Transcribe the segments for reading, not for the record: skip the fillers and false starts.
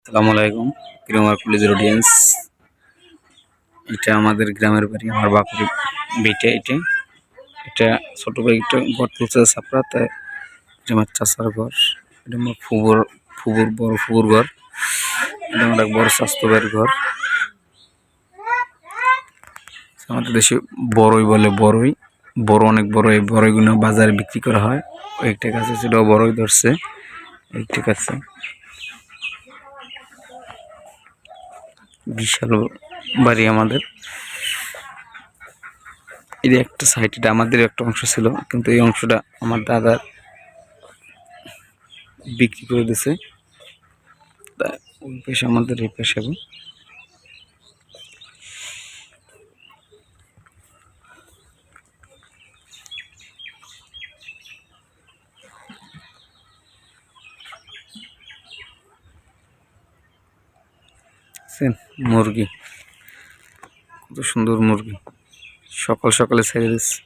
আসসালামু আলাইকুম প্রিয় আমার কলেজের অডিয়েন্স। এটা আমাদের গ্রামের বাড়ি, আমার বাপের ভিটে। এটা এটা ছোট ভাই একটা ঘর তুলছে সাপড়াতে। এটা আমার চাচার ঘর, এটা আমার ফুবুর বড় ফুবুর ঘর, এটা আমার এক বড় স্বাস্থ্য ভাইয়ের ঘর। আমাদের দেশে বড়ই বলে, বড়ই বড়, অনেক বড়। এই বড়ইগুলো বাজারে বিক্রি করা হয়। একটা গাছে সেটাও বড়ই ধরছে, একটা গাছে বিশাল বাড়ি আমাদের। এই একটা সাইড, এটা আমাদের একটা অংশ ছিল, কিন্তু এই অংশটা আমার দাদার বিক্রি করে দিছে। ওই পেশা আমাদের এই পেশা। মুরগি, কত সুন্দর মুরগি, সকাল সকালে ছেড়ে দিচ্ছে।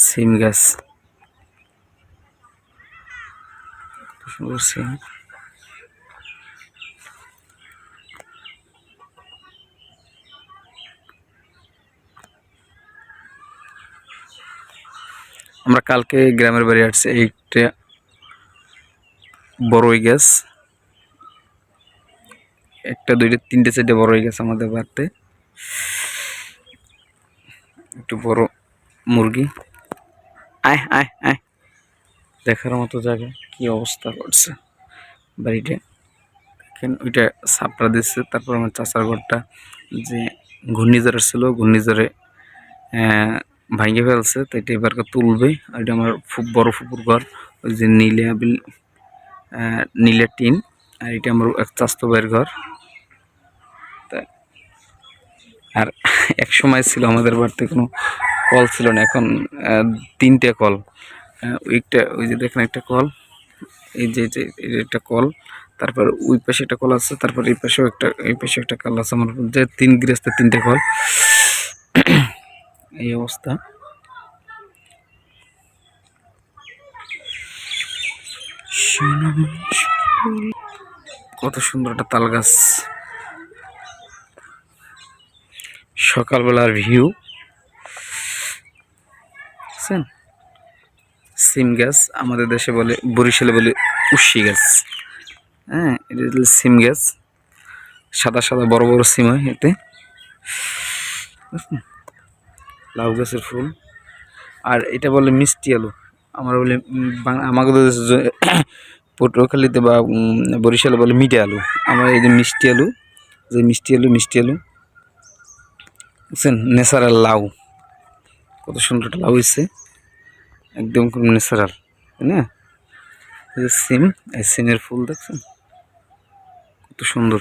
সিম গাছ, সুন্দর সিম। আমরা কালকে গ্রামের বাড়ি আসছি। এইটা বড়ই গাছ, একটা দুইটা তিনটে চারটে বড়ই গাছ আমাদের বাড়িতে। একটু বড় মুরগি, আয় আয় আয়, দেখার মতো জায়গা। কি অবস্থা করছে বাড়িটা, দেখেন। ওইটা ছাপড়া দিচ্ছে। তারপর আমার চাচার ঘরটা যে ঘূর্ণিঝড় ছিল, ঘূর্ণিঝড়ে ভাঙে ফেলছে, তো এটা এবার তুলবে। এটা আমার খুব বড় ফুপুর ঘর, ওই যে নীলের টিন। আর এটা আমার এক চাচাতো ভাইয়ের ঘর। আর এক সময় ছিল আমাদের বাড়িতে কোনো কল ছিল না, এখন তিনটে কল। ওই যে দেখেন একটা কল, এই যে একটা কল, তারপর ওই পাশে একটা কল আছে, তারপর এই পাশে একটা কল আছে। আমার যে তিন গৃহস্থের তিনটে কল। এই অবস্থা। কত সুন্দর একটা তাল গাছ, সকালবেলার ভিউ। সিম গাছ, আমাদের দেশে বলে, বরিশালে বলে উশি গাছ। হ্যাঁ, এটা হলো সিম গাছ, সাদা সাদা বড় বড় সিম হয় এতে। লাউ গাছের ফুল। আর এটা বলে মিষ্টি আলু, আমরা বলি আমাদের পটুয়াখালীতে বা বরিশালে বলে মিঠে আলু। আমরা এই যে মিষ্টি আলু, মিষ্টি আলু বুঝছেন। ন্যাচারাল লাউ, কত সুন্দর একটা লাউ হয়েছে, একদম খুব ন্যাচারাল, তাই না? এই যে সিম, এই সিমের ফুল দেখছেন কত সুন্দর,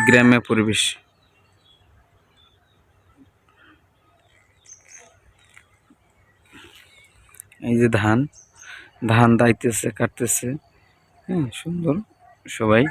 গ্রাম্য পরিবেশ। এই যে ধান দাইতেছে, কাটতেছে। হ্যাঁ, সুন্দর সবাই।